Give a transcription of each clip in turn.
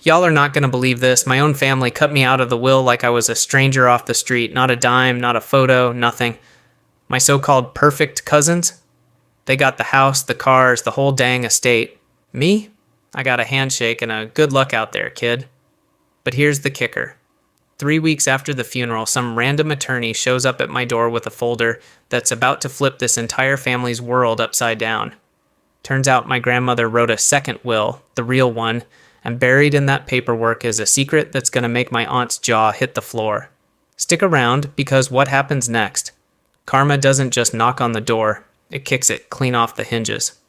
Y'all are not going to believe this. My own family cut me out of the will like I was a stranger off the street. Not a dime, not a photo, nothing. My so-called perfect cousins? They got the house, the cars, the whole dang estate. Me? I got a handshake and a good luck out there, kid. But here's the kicker. 3 weeks after the funeral, some random attorney shows up at my door with a folder that's about to flip this entire family's world upside down. Turns out my grandmother wrote a second will, the real one, and buried in that paperwork is a secret that's going to make my aunt's jaw hit the floor. Stick around, because what happens next? Karma doesn't just knock on the door, it kicks it clean off the hinges.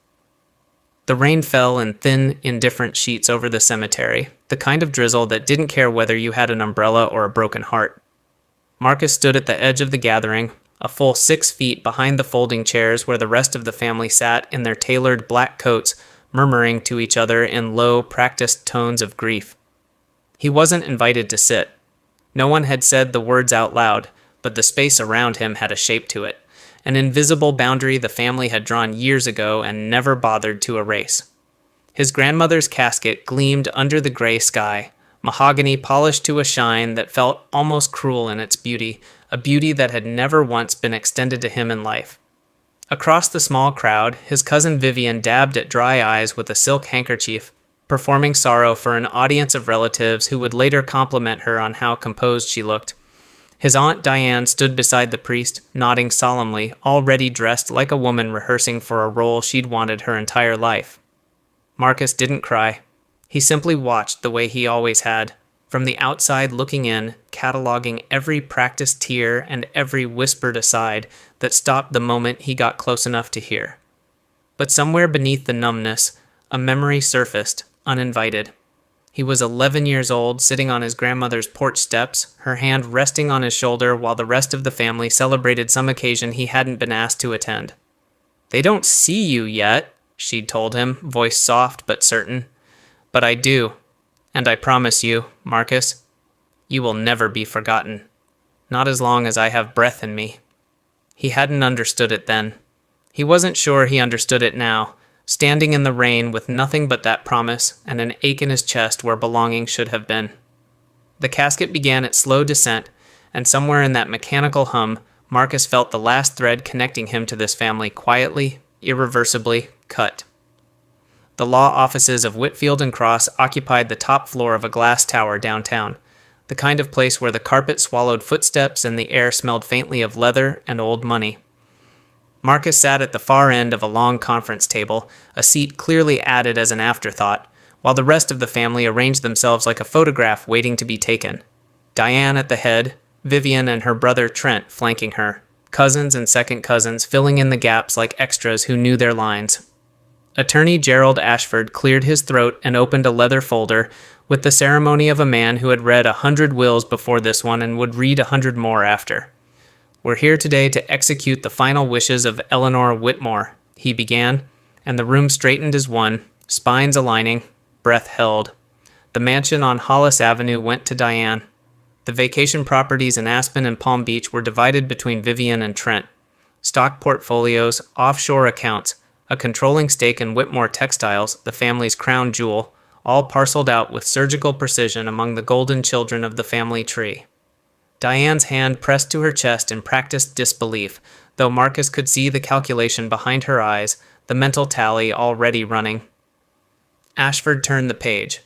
The rain fell in thin, indifferent sheets over the cemetery, the kind of drizzle that didn't care whether you had an umbrella or a broken heart. Marcus stood at the edge of the gathering, a full 6 feet behind the folding chairs where the rest of the family sat in their tailored black coats, murmuring to each other in low, practiced tones of grief. He wasn't invited to sit. No one had said the words out loud, but the space around him had a shape to it. An invisible boundary the family had drawn years ago and never bothered to erase. His grandmother's casket gleamed under the gray sky, mahogany polished to a shine that felt almost cruel in its beauty, a beauty that had never once been extended to him in life. Across the small crowd, his cousin Vivian dabbed at dry eyes with a silk handkerchief, performing sorrow for an audience of relatives who would later compliment her on how composed she looked. His Aunt Diane stood beside the priest, nodding solemnly, already dressed like a woman rehearsing for a role she'd wanted her entire life. Marcus didn't cry. He simply watched the way he always had, from the outside looking in, cataloging every practiced tear and every whispered aside that stopped the moment he got close enough to hear. But somewhere beneath the numbness, a memory surfaced, uninvited. He was 11 years old, sitting on his grandmother's porch steps, her hand resting on his shoulder while the rest of the family celebrated some occasion he hadn't been asked to attend. "They don't see you yet," she'd told him, voice soft but certain. "But I do, and I promise you, Marcus, you will never be forgotten. Not as long as I have breath in me." He hadn't understood it then. He wasn't sure he understood it now, standing in the rain with nothing but that promise and an ache in his chest where belonging should have been. The casket began its slow descent, and somewhere in that mechanical hum, Marcus felt the last thread connecting him to this family quietly, irreversibly cut. The law offices of Whitfield and Cross occupied the top floor of a glass tower downtown, the kind of place where the carpet swallowed footsteps and the air smelled faintly of leather and old money. Marcus sat at the far end of a long conference table, a seat clearly added as an afterthought, while the rest of the family arranged themselves like a photograph waiting to be taken. Diane at the head, Vivian and her brother Trent flanking her, cousins and second cousins filling in the gaps like extras who knew their lines. Attorney Gerald Ashford cleared his throat and opened a leather folder with the ceremony of a man who had read 100 wills before this one and would read 100 more after. "We're here today to execute the final wishes of Eleanor Whitmore," he began, and the room straightened as one, spines aligning, breath held. The mansion on Hollis Avenue went to Diane. The vacation properties in Aspen and Palm Beach were divided between Vivian and Trent. Stock portfolios, offshore accounts, a controlling stake in Whitmore Textiles, the family's crown jewel, all parceled out with surgical precision among the golden children of the family tree. Diane's hand pressed to her chest in practiced disbelief, though Marcus could see the calculation behind her eyes, the mental tally already running. Ashford turned the page.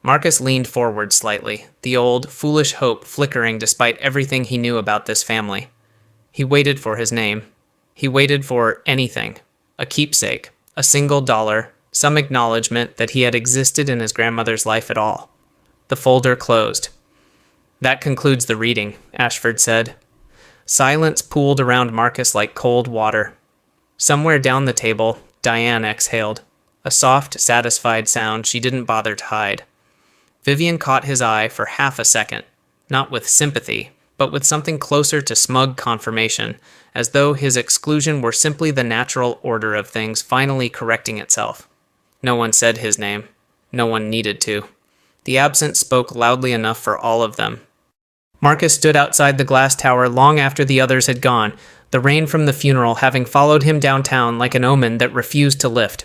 Marcus leaned forward slightly, the old, foolish hope flickering despite everything he knew about this family. He waited for his name. He waited for anything. A keepsake, a $1, some acknowledgement that he had existed in his grandmother's life at all. The folder closed. "That concludes the reading," Ashford said. Silence pooled around Marcus like cold water. Somewhere down the table, Diane exhaled, a soft, satisfied sound she didn't bother to hide. Vivian caught his eye for half a second, not with sympathy, but with something closer to smug confirmation, as though his exclusion were simply the natural order of things finally correcting itself. No one said his name. No one needed to. The absent spoke loudly enough for all of them. Marcus stood outside the glass tower long after the others had gone, the rain from the funeral having followed him downtown like an omen that refused to lift.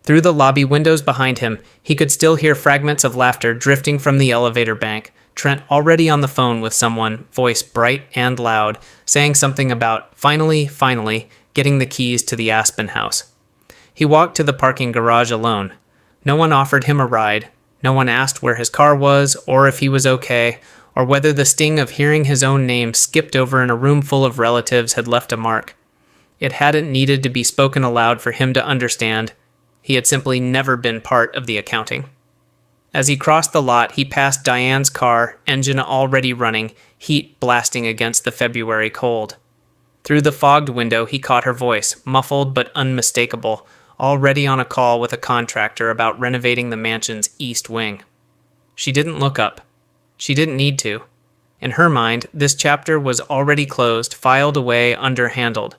Through the lobby windows behind him, he could still hear fragments of laughter drifting from the elevator bank. Trent already on the phone with someone, voice bright and loud, saying something about finally, getting the keys to the Aspen house. He walked to the parking garage alone. No one offered him a ride. No one asked where his car was, or if he was okay, or whether the sting of hearing his own name skipped over in a room full of relatives had left a mark. It hadn't needed to be spoken aloud for him to understand. He had simply never been part of the accounting. As he crossed the lot, he passed Diane's car, engine already running, heat blasting against the February cold. Through the fogged window, he caught her voice, muffled but unmistakable, already on a call with a contractor about renovating the mansion's east wing. She didn't look up. She didn't need to. In her mind, this chapter was already closed, filed away, underhandled.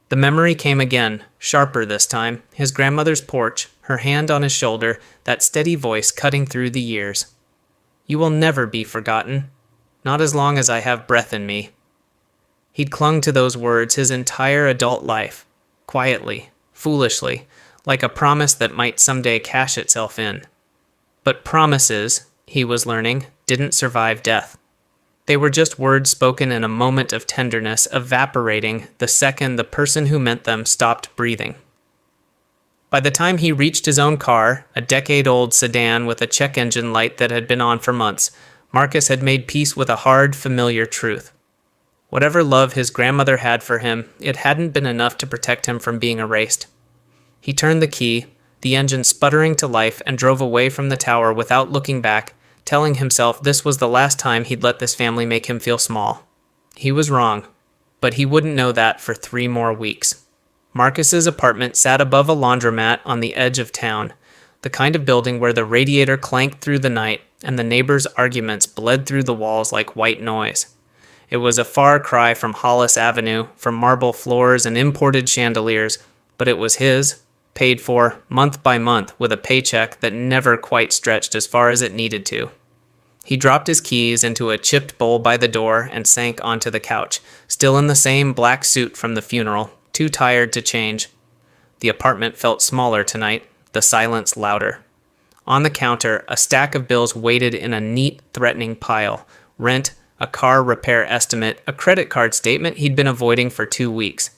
The memory came again, sharper this time, his grandmother's porch, her hand on his shoulder, that steady voice cutting through the years. You will never be forgotten. Not as long as I have breath in me. He'd clung to those words his entire adult life, quietly, foolishly, like a promise that might someday cash itself in. But promises, he was learning, didn't survive death. They were just words spoken in a moment of tenderness, evaporating the second the person who meant them stopped breathing. By the time he reached his own car, a decade-old sedan with a check engine light that had been on for months, Marcus had made peace with a hard, familiar truth. Whatever love his grandmother had for him, it hadn't been enough to protect him from being erased. He turned the key, the engine sputtering to life, and drove away from the tower without looking back, telling himself this was the last time he'd let this family make him feel small. He was wrong, but he wouldn't know that for 3 more weeks. Marcus's apartment sat above a laundromat on the edge of town, the kind of building where the radiator clanked through the night and the neighbors' arguments bled through the walls like white noise. It was a far cry from Hollis Avenue, from marble floors and imported chandeliers, but it was his, paid for, month by month, with a paycheck that never quite stretched as far as it needed to. He dropped his keys into a chipped bowl by the door and sank onto the couch, still in the same black suit from the funeral, too tired to change. The apartment felt smaller tonight, the silence louder. On the counter, a stack of bills waited in a neat, threatening pile. Rent, a car repair estimate, a credit card statement he'd been avoiding for 2 weeks.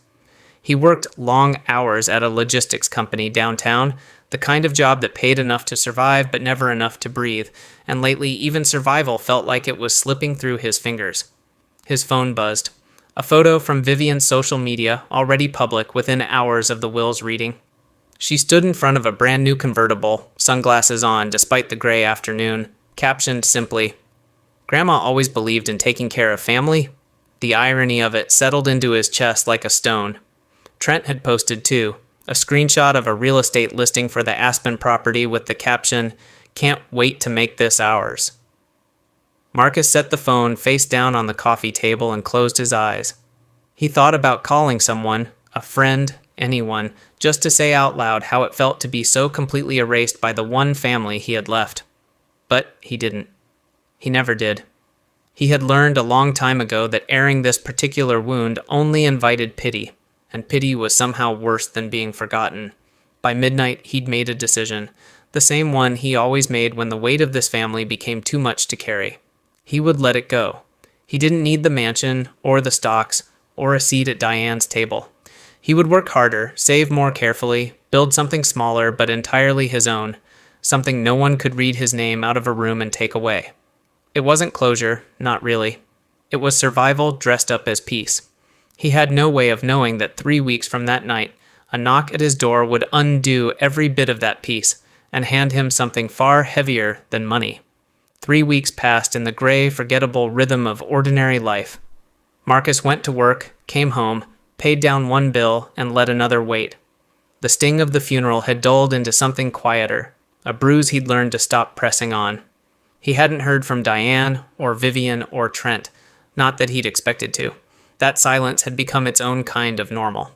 He worked long hours at a logistics company downtown, the kind of job that paid enough to survive but never enough to breathe, and lately even survival felt like it was slipping through his fingers. His phone buzzed. A photo from Vivian's social media, already public within hours of the will's reading. She stood in front of a brand new convertible, sunglasses on despite the gray afternoon, captioned simply, "Grandma always believed in taking care of family." The irony of it settled into his chest like a stone. Trent had posted too, a screenshot of a real estate listing for the Aspen property with the caption, "Can't wait to make this ours." Marcus set the phone face down on the coffee table and closed his eyes. He thought about calling someone, a friend, anyone, just to say out loud how it felt to be so completely erased by the one family he had left. But he didn't. He never did. He had learned a long time ago that airing this particular wound only invited pity, and pity was somehow worse than being forgotten. By midnight, he'd made a decision, the same one he always made when the weight of this family became too much to carry. He would let it go. He didn't need the mansion, or the stocks, or a seat at Diane's table. He would work harder, save more carefully, build something smaller but entirely his own, something no one could read his name out of a room and take away. It wasn't closure, not really. It was survival dressed up as peace. He had no way of knowing that 3 weeks from that night, a knock at his door would undo every bit of that peace and hand him something far heavier than money. 3 weeks passed in the gray, forgettable rhythm of ordinary life. Marcus went to work, came home, paid down one bill, and let another wait. The sting of the funeral had dulled into something quieter, a bruise he'd learned to stop pressing on. He hadn't heard from Diane, or Vivian, or Trent, not that he'd expected to. That silence had become its own kind of normal.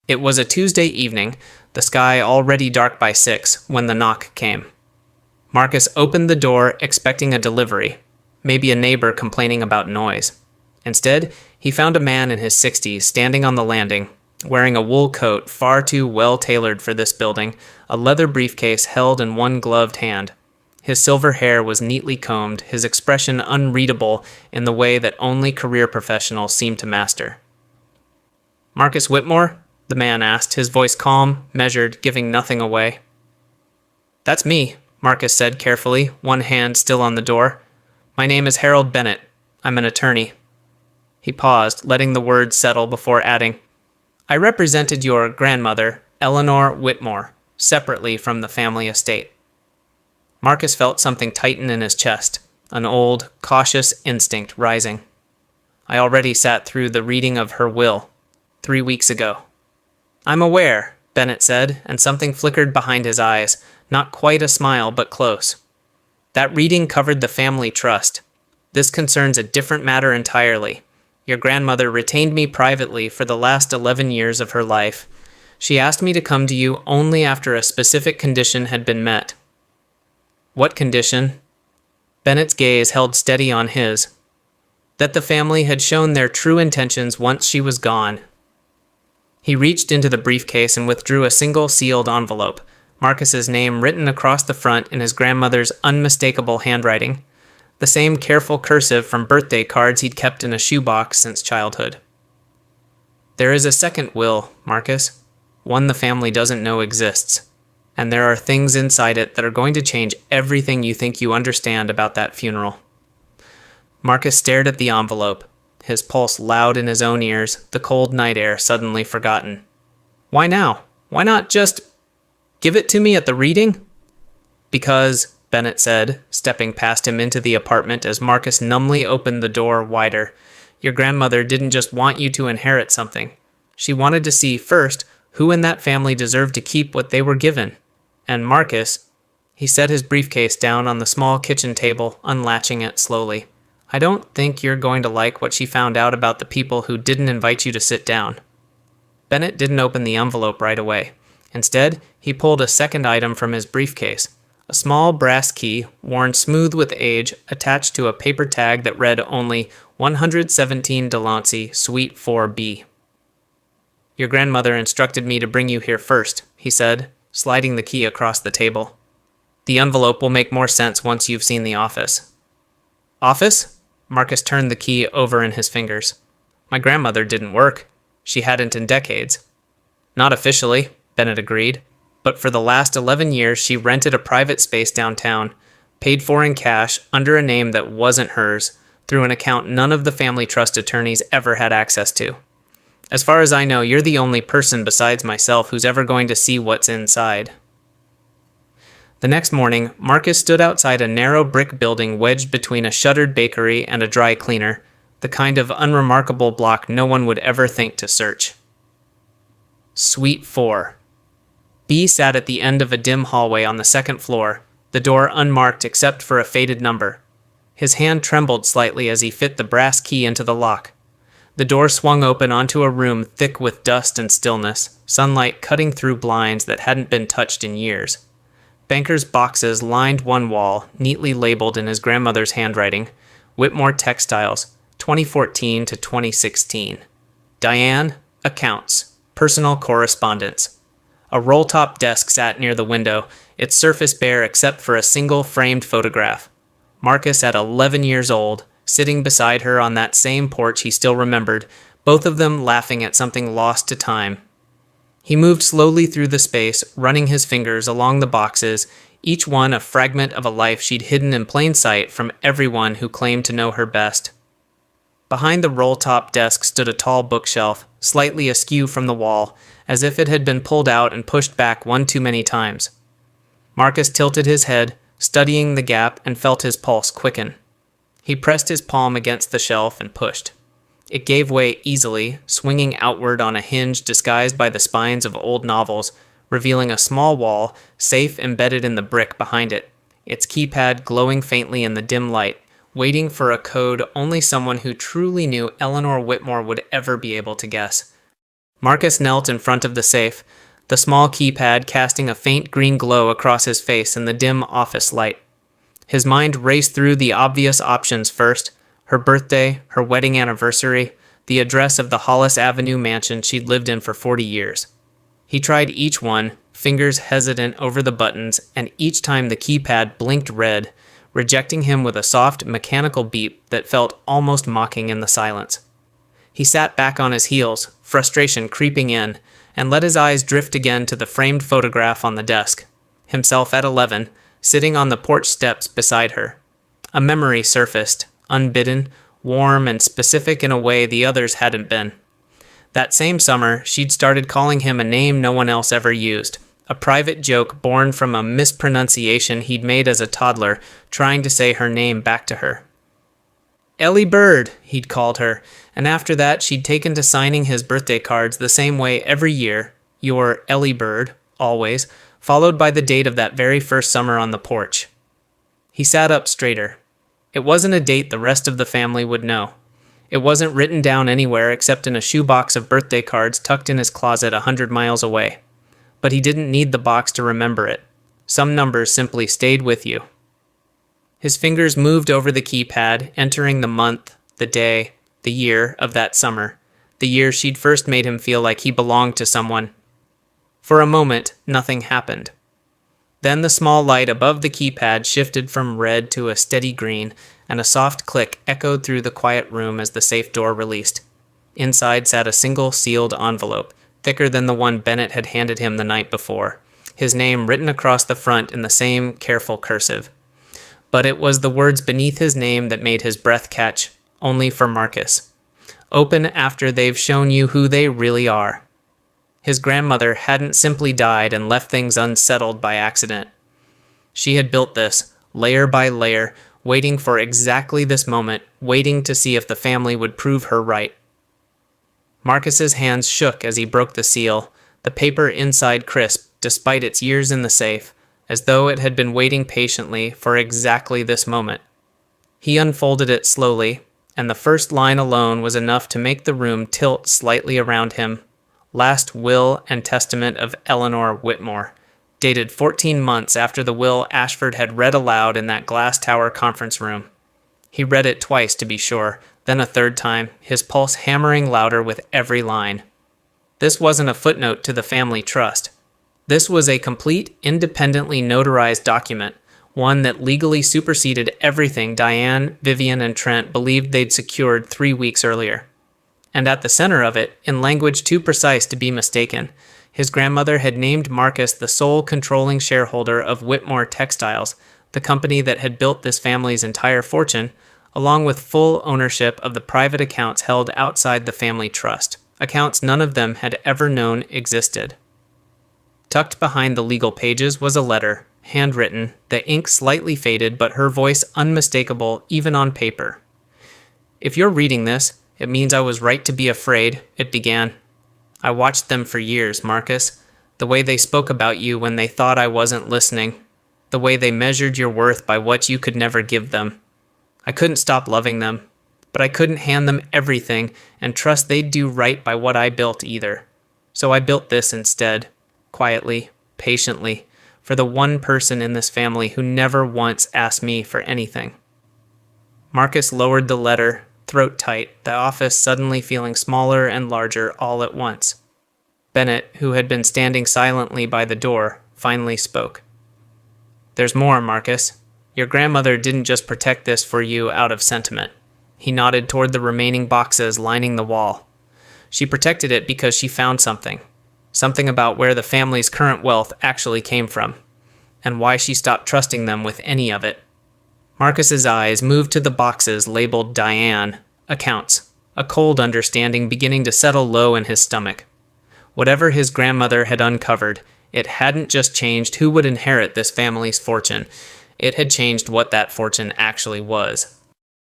It was a Tuesday evening, the sky already dark by 6, when the knock came. Marcus opened the door expecting a delivery, maybe a neighbor complaining about noise. Instead, he found a man in his 60s standing on the landing, wearing a wool coat far too well tailored for this building, a leather briefcase held in one gloved hand. His silver hair was neatly combed, his expression unreadable in the way that only career professionals seem to master. "Marcus Whitmore?" the man asked, his voice calm, measured, giving nothing away. "That's me," Marcus said carefully, one hand still on the door. "My name is Harold Bennett. I'm an attorney." He paused, letting the words settle before adding, "I represented your grandmother, Eleanor Whitmore, separately from the family estate." Marcus felt something tighten in his chest, an old, cautious instinct rising. "I already sat through the reading of her will, 3 weeks ago." "I'm aware," Bennett said, and something flickered behind his eyes, not quite a smile, but close. "That reading covered the family trust. This concerns a different matter entirely. Your grandmother retained me privately for the last 11 years of her life. She asked me to come to you only after a specific condition had been met." "What condition?" Bennett's gaze held steady on his. "That the family had shown their true intentions once she was gone." He reached into the briefcase and withdrew a single sealed envelope, Marcus's name written across the front in his grandmother's unmistakable handwriting, the same careful cursive from birthday cards he'd kept in a shoebox since childhood. "There is a second will, Marcus, one the family doesn't know exists, and there are things inside it that are going to change everything you think you understand about that funeral." Marcus stared at the envelope, his pulse loud in his own ears, the cold night air suddenly forgotten. "Why now? Why not just give it to me at the reading?" "Because," Bennett said, stepping past him into the apartment as Marcus numbly opened the door wider, "your grandmother didn't just want you to inherit something. She wanted to see, first, who in that family deserved to keep what they were given. And Marcus," he set his briefcase down on the small kitchen table, unlatching it slowly, "I don't think you're going to like what she found out about the people who didn't invite you to sit down." Bennett didn't open the envelope right away. Instead, he pulled a second item from his briefcase, a small brass key, worn smooth with age, attached to a paper tag that read only 117 Delancey, Suite 4B. "Your grandmother instructed me to bring you here first," he said, sliding the key across the table. "The envelope will make more sense once you've seen the office." "Office?" Marcus turned the key over in his fingers. "My grandmother didn't work. She hadn't in decades." "Not officially," Bennett agreed, "but for the last 11 years she rented a private space downtown, paid for in cash under a name that wasn't hers, through an account none of the family trust attorneys ever had access to. As far as I know, you're the only person besides myself who's ever going to see what's inside." The next morning, Marcus stood outside a narrow brick building wedged between a shuttered bakery and a dry cleaner, the kind of unremarkable block no one would ever think to search. Suite 4. B sat at the end of a dim hallway on the second floor, the door unmarked except for a faded number. His hand trembled slightly as he fit the brass key into the lock. The door swung open onto a room thick with dust and stillness, sunlight cutting through blinds that hadn't been touched in years. Banker's boxes lined one wall, neatly labeled in his grandmother's handwriting, "Whitmore Textiles, 2014 to 2016. Diane, accounts, personal correspondence." A roll-top desk sat near the window, its surface bare except for a single framed photograph. Marcus at 11 years old, sitting beside her on that same porch he still remembered, both of them laughing at something lost to time. He moved slowly through the space, running his fingers along the boxes, each one a fragment of a life she'd hidden in plain sight from everyone who claimed to know her best. Behind the roll-top desk stood a tall bookshelf, slightly askew from the wall, as if it had been pulled out and pushed back one too many times. Marcus tilted his head, studying the gap, and felt his pulse quicken. He pressed his palm against the shelf and pushed. It gave way easily, swinging outward on a hinge disguised by the spines of old novels, revealing a small wall, safe embedded in the brick behind it, its keypad glowing faintly in the dim light, waiting for a code only someone who truly knew Eleanor Whitmore would ever be able to guess. Marcus knelt in front of the safe, the small keypad casting a faint green glow across his face in the dim office light. His mind raced through the obvious options first, her birthday, her wedding anniversary, the address of the Hollis Avenue mansion she'd lived in for 40 years. He tried each one, fingers hesitant over the buttons, and each time the keypad blinked red, rejecting him with a soft, mechanical beep that felt almost mocking in the silence. He sat back on his heels, frustration creeping in, and let his eyes drift again to the framed photograph on the desk. Himself at 11, sitting on the porch steps beside her. A memory surfaced, unbidden, warm and specific in a way the others hadn't been. That same summer, she'd started calling him a name no one else ever used, a private joke born from a mispronunciation he'd made as a toddler, trying to say her name back to her. Ellie Bird, he'd called her, and after that she'd taken to signing his birthday cards the same way every year, your Ellie Bird, always, followed by the date of that very first summer on the porch. He sat up straighter. It wasn't a date the rest of the family would know. It wasn't written down anywhere except in a shoebox of birthday cards tucked in his closet 100 miles away. But he didn't need the box to remember it. Some numbers simply stayed with you. His fingers moved over the keypad, entering the month, the day, the year of that summer, the year she'd first made him feel like he belonged to someone. For a moment, nothing happened. Then the small light above the keypad shifted from red to a steady green, and a soft click echoed through the quiet room as the safe door released. Inside sat a single sealed envelope, thicker than the one Bennett had handed him the night before, his name written across the front in the same careful cursive. But it was the words beneath his name that made his breath catch, only for Marcus. Open after they've shown you who they really are. His grandmother hadn't simply died and left things unsettled by accident. She had built this, layer by layer, waiting for exactly this moment, waiting to see if the family would prove her right. Marcus's hands shook as he broke the seal, the paper inside crisp despite its years in the safe, as though it had been waiting patiently for exactly this moment. He unfolded it slowly, and the first line alone was enough to make the room tilt slightly around him. Last will and testament of Eleanor Whitmore, dated 14 months after the will Ashford had read aloud in that glass tower conference room. He read it twice to be sure, then a third time, his pulse hammering louder with every line. This wasn't a footnote to the family trust. This was a complete, independently notarized document, one that legally superseded everything Diane, Vivian, and Trent believed they'd secured 3 weeks earlier. And at the center of it, in language too precise to be mistaken, his grandmother had named Marcus the sole controlling shareholder of Whitmore Textiles, the company that had built this family's entire fortune, along with full ownership of the private accounts held outside the family trust, accounts none of them had ever known existed. Tucked behind the legal pages was a letter, handwritten, the ink slightly faded but her voice unmistakable even on paper. If you're reading this, it means I was right to be afraid, it began. I watched them for years, Marcus. The way they spoke about you when they thought I wasn't listening. The way they measured your worth by what you could never give them. I couldn't stop loving them, but I couldn't hand them everything and trust they'd do right by what I built either. So I built this instead, quietly, patiently, for the one person in this family who never once asked me for anything. Marcus lowered the letter, throat tight, the office suddenly feeling smaller and larger all at once. Bennett, who had been standing silently by the door, finally spoke. There's more, Marcus. Your grandmother didn't just protect this for you out of sentiment. He nodded toward the remaining boxes lining the wall. She protected it because she found something. Something about where the family's current wealth actually came from, and why she stopped trusting them with any of it. Marcus's eyes moved to the boxes labeled Diane, accounts, a cold understanding beginning to settle low in his stomach. Whatever his grandmother had uncovered, it hadn't just changed who would inherit this family's fortune. It had changed what that fortune actually was.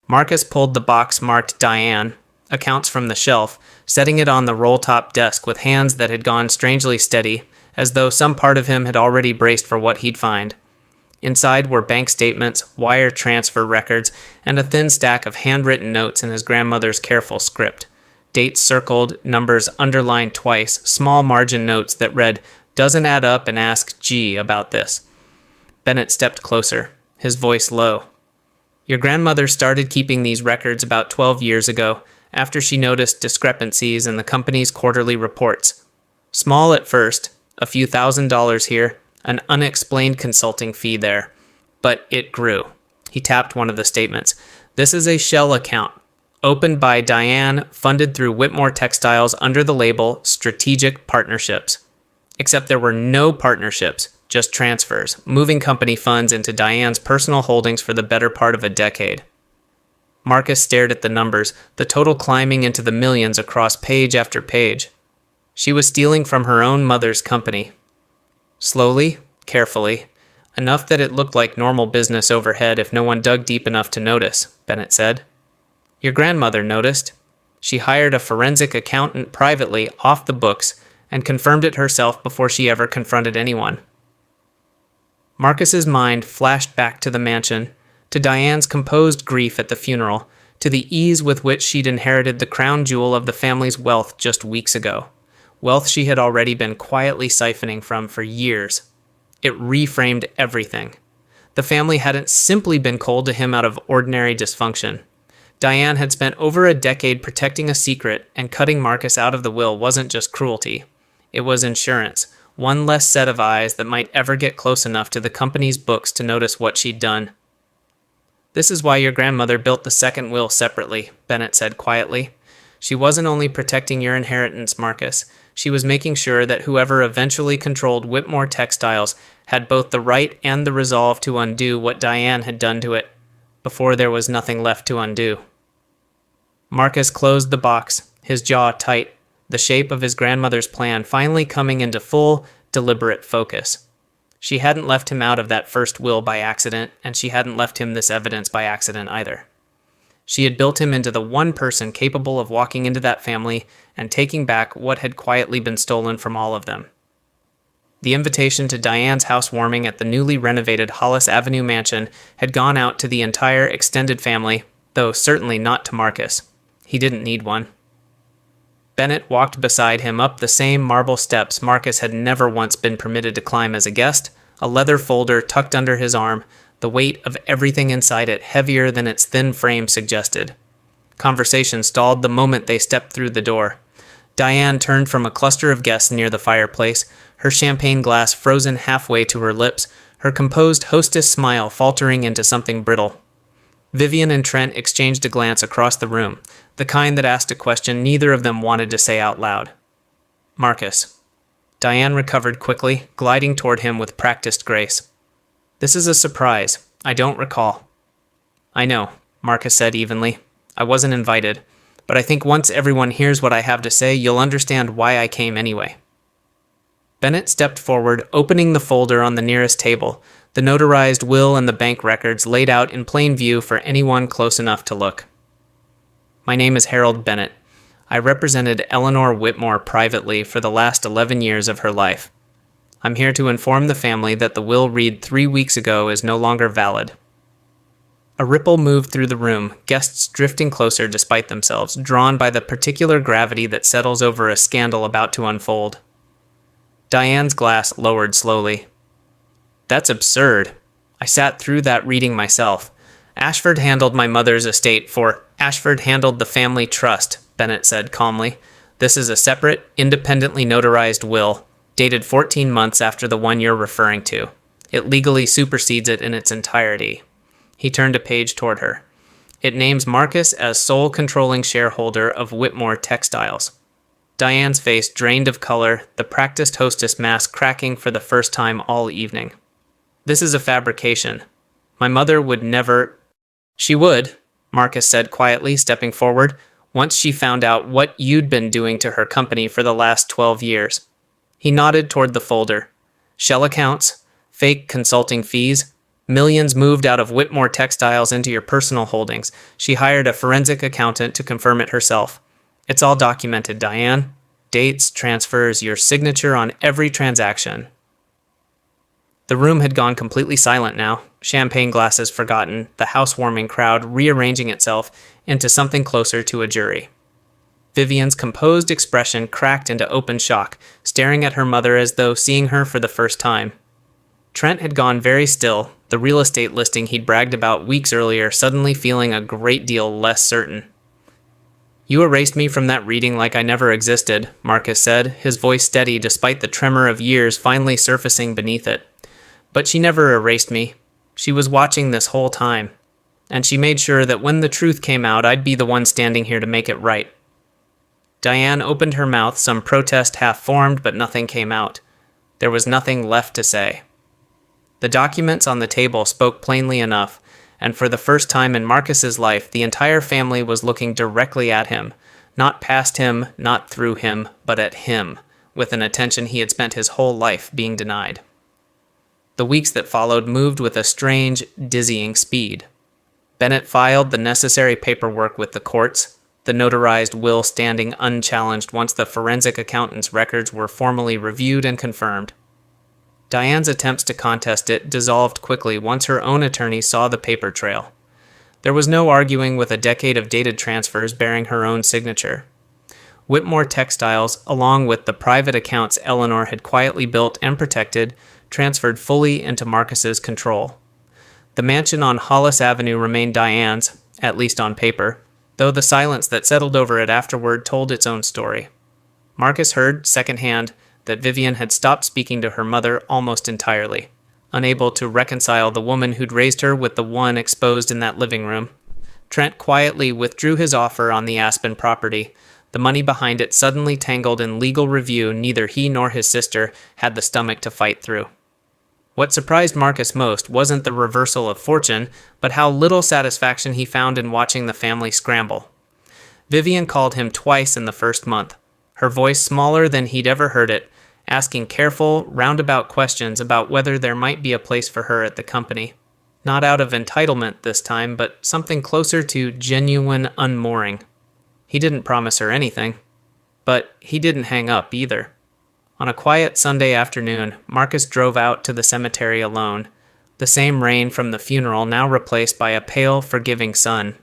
Marcus pulled the box marked Diane, accounts from the shelf, setting it on the roll-top desk with hands that had gone strangely steady, as though some part of him had already braced for what he'd find. Inside were bank statements, wire transfer records, and a thin stack of handwritten notes in his grandmother's careful script. Dates circled, numbers underlined twice, small margin notes that read, "Doesn't add up and ask G about this." Bennett stepped closer, his voice low. Your grandmother started keeping these records about 12 years ago, after she noticed discrepancies in the company's quarterly reports. Small at first, a few $1,000s here, an unexplained consulting fee there. But it grew. He tapped one of the statements. This is a shell account, opened by Diane, funded through Whitmore Textiles under the label Strategic Partnerships. Except there were no partnerships, just transfers, moving company funds into Diane's personal holdings for the better part of a decade. Marcus stared at the numbers, the total climbing into the millions across page after page. She was stealing from her own mother's company. Slowly, carefully, enough that it looked like normal business overhead if no one dug deep enough to notice, Bennett said. Your grandmother noticed. She hired a forensic accountant privately off the books and confirmed it herself before she ever confronted anyone. Marcus's mind flashed back to the mansion, to Diane's composed grief at the funeral, to the ease with which she'd inherited the crown jewel of the family's wealth just weeks ago, wealth she had already been quietly siphoning from for years. It reframed everything. The family hadn't simply been cold to him out of ordinary dysfunction. Diane had spent over a decade protecting a secret, and cutting Marcus out of the will wasn't just cruelty. It was insurance, one less set of eyes that might ever get close enough to the company's books to notice what she'd done. This is why your grandmother built the second will separately, Bennett said quietly. She wasn't only protecting your inheritance, Marcus. She was making sure that whoever eventually controlled Whitmore Textiles had both the right and the resolve to undo what Diane had done to it, before there was nothing left to undo. Marcus closed the box, his jaw tight, the shape of his grandmother's plan finally coming into full, deliberate focus. She hadn't left him out of that first will by accident, and she hadn't left him this evidence by accident either. She had built him into the one person capable of walking into that family and taking back what had quietly been stolen from all of them. The invitation to Diane's housewarming at the newly renovated Hollis Avenue mansion had gone out to the entire extended family, though certainly not to Marcus. He didn't need one. Bennett walked beside him up the same marble steps Marcus had never once been permitted to climb as a guest, a leather folder tucked under his arm, the weight of everything inside it heavier than its thin frame suggested. Conversation stalled the moment they stepped through the door. Diane turned from a cluster of guests near the fireplace, her champagne glass frozen halfway to her lips, her composed hostess smile faltering into something brittle. Vivian and Trent exchanged a glance across the room, the kind that asked a question neither of them wanted to say out loud. Marcus. Diane recovered quickly, gliding toward him with practiced grace. This is a surprise. I don't recall. I know, Marcus said evenly. I wasn't invited, but I think once everyone hears what I have to say, you'll understand why I came anyway. Bennett stepped forward, opening the folder on the nearest table, the notarized will and the bank records laid out in plain view for anyone close enough to look. My name is Harold Bennett. I represented Eleanor Whitmore privately for the last 11 years of her life. I'm here to inform the family that the will read 3 weeks ago is no longer valid. A ripple moved through the room, guests drifting closer despite themselves, drawn by the particular gravity that settles over a scandal about to unfold. Diane's glass lowered slowly. That's absurd. I sat through that reading myself. Ashford handled my mother's estate for Ashford handled the family trust, Bennett said calmly. This is a separate, independently notarized will, dated 14 months after the one you're referring to. It legally supersedes it in its entirety. He turned a page toward her. It names Marcus as sole controlling shareholder of Whitmore Textiles. Diane's face drained of color, the practiced hostess mask cracking for the first time all evening. This is a fabrication. My mother would never... She would, Marcus said quietly, stepping forward, once she found out what you'd been doing to her company for the last 12 years. He nodded toward the folder. Shell accounts, fake consulting fees, millions moved out of Whitmore Textiles into your personal holdings. She hired a forensic accountant to confirm it herself. It's all documented, Diane. Dates, transfers, your signature on every transaction. The room had gone completely silent now, champagne glasses forgotten, the housewarming crowd rearranging itself into something closer to a jury. Vivian's composed expression cracked into open shock, staring at her mother as though seeing her for the first time. Trent had gone very still, the real estate listing he'd bragged about weeks earlier suddenly feeling a great deal less certain. You erased me from that reading like I never existed, Marcus said, his voice steady despite the tremor of years finally surfacing beneath it. But she never erased me. She was watching this whole time. And she made sure that when the truth came out, I'd be the one standing here to make it right. Diane opened her mouth, some protest half-formed, but nothing came out. There was nothing left to say. The documents on the table spoke plainly enough, and for the first time in Marcus's life, the entire family was looking directly at him, not past him, not through him, but at him, with an attention he had spent his whole life being denied. The weeks that followed moved with a strange, dizzying speed. Bennett filed the necessary paperwork with the courts, the notarized will standing unchallenged once the forensic accountant's records were formally reviewed and confirmed. Diane's attempts to contest it dissolved quickly once her own attorney saw the paper trail. There was no arguing with a decade of dated transfers bearing her own signature. Whitmore Textiles, along with the private accounts Eleanor had quietly built and protected, transferred fully into Marcus's control. The mansion on Hollis Avenue remained Diane's, at least on paper, though the silence that settled over it afterward told its own story. Marcus heard, secondhand, that Vivian had stopped speaking to her mother almost entirely, unable to reconcile the woman who'd raised her with the one exposed in that living room. Trent quietly withdrew his offer on the Aspen property, the money behind it suddenly tangled in legal review neither he nor his sister had the stomach to fight through. What surprised Marcus most wasn't the reversal of fortune, but how little satisfaction he found in watching the family scramble. Vivian called him twice in the first month, her voice smaller than he'd ever heard it, asking careful, roundabout questions about whether there might be a place for her at the company. Not out of entitlement this time, but something closer to genuine unmooring. He didn't promise her anything, but he didn't hang up either. On a quiet Sunday afternoon, Marcus drove out to the cemetery alone, the same rain from the funeral now replaced by a pale, forgiving sun.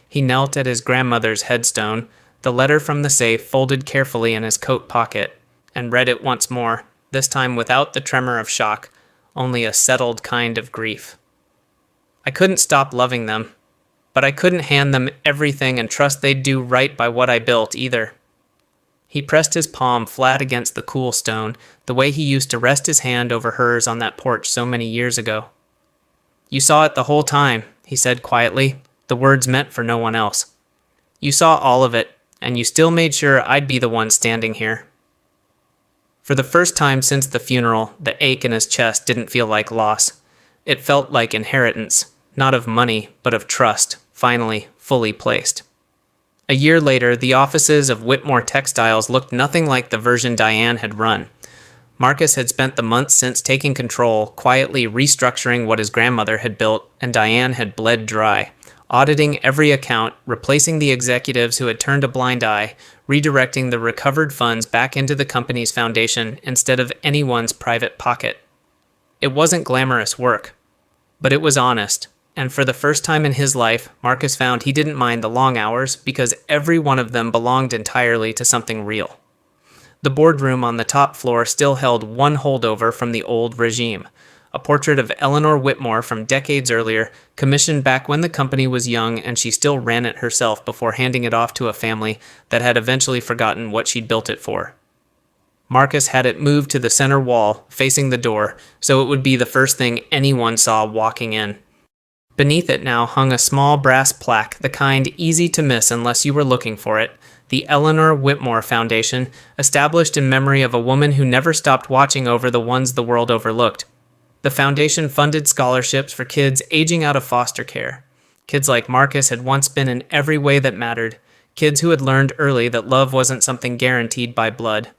He knelt at his grandmother's headstone, the letter from the safe folded carefully in his coat pocket, and read it once more, this time without the tremor of shock, only a settled kind of grief. I couldn't stop loving them, but I couldn't hand them everything and trust they'd do right by what I built either. He pressed his palm flat against the cool stone, the way he used to rest his hand over hers on that porch so many years ago. You saw it the whole time, he said quietly, the words meant for no one else. You saw all of it, and you still made sure I'd be the one standing here. For the first time since the funeral, the ache in his chest didn't feel like loss. It felt like inheritance, not of money, but of trust, finally, fully placed. A year later, the offices of Whitmore Textiles looked nothing like the version Diane had run. Marcus had spent the months since taking control, quietly restructuring what his grandmother had built, and Diane had bled dry, auditing every account, replacing the executives who had turned a blind eye, redirecting the recovered funds back into the company's foundation instead of anyone's private pocket. It wasn't glamorous work, but it was honest, and for the first time in his life, Marcus found he didn't mind the long hours because every one of them belonged entirely to something real. The boardroom on the top floor still held one holdover from the old regime, a portrait of Eleanor Whitmore from decades earlier, commissioned back when the company was young and she still ran it herself before handing it off to a family that had eventually forgotten what she'd built it for. Marcus had it moved to the center wall, facing the door, so it would be the first thing anyone saw walking in. Beneath it now hung a small brass plaque, the kind easy to miss unless you were looking for it, the Eleanor Whitmore Foundation, established in memory of a woman who never stopped watching over the ones the world overlooked. The foundation funded scholarships for kids aging out of foster care. Kids like Marcus had once been in every way that mattered, kids who had learned early that love wasn't something guaranteed by blood.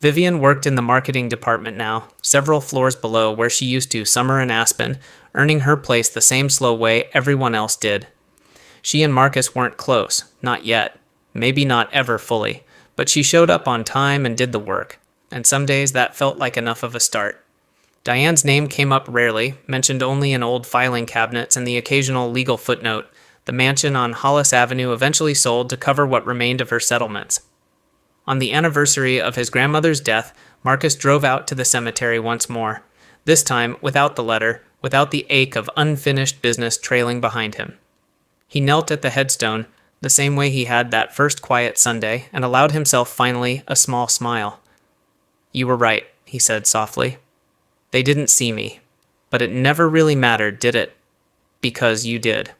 Vivian worked in the marketing department now, several floors below where she used to summer in Aspen, earning her place the same slow way everyone else did. She and Marcus weren't close, not yet, maybe not ever fully, but she showed up on time and did the work, and some days that felt like enough of a start. Diane's name came up rarely, mentioned only in old filing cabinets and the occasional legal footnote. The mansion on Hollis Avenue eventually sold to cover what remained of her settlements. On the anniversary of his grandmother's death, Marcus drove out to the cemetery once more, this time without the letter, without the ache of unfinished business trailing behind him. He knelt at the headstone, the same way he had that first quiet Sunday, and allowed himself finally a small smile. "You were right," he said softly. "They didn't see me. But it never really mattered, did it? Because you did."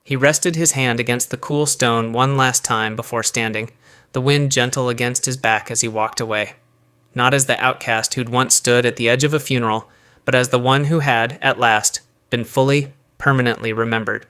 He rested his hand against the cool stone one last time before standing, the wind gentle against his back as he walked away. Not as the outcast who'd once stood at the edge of a funeral, but as the one who had, at last, been fully, permanently remembered.